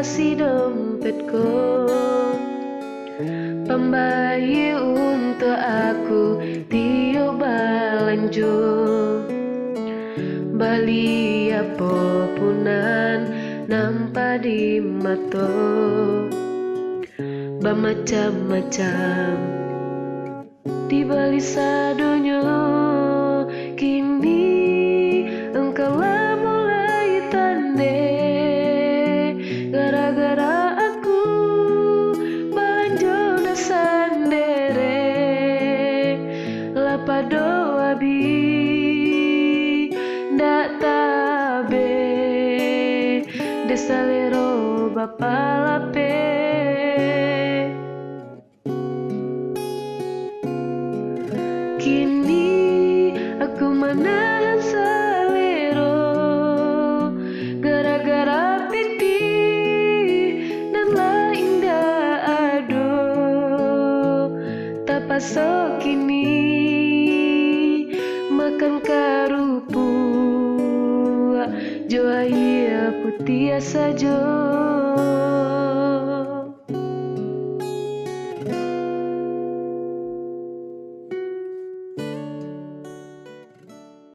isi dompetku, pembayi untuk aku tio balanjo, bali apa punan nampak di mato, bermacam-macam di bali sadonyo. Kini engkau lah mulai tande, gara-gara aku banjo na sandere, lapa doa bi ndak tabe desalero bapalape. Kini aku menahan selero, gara-gara piti dan lain dah ado, tak pasok kini makan karupu, jo ia putih sajo.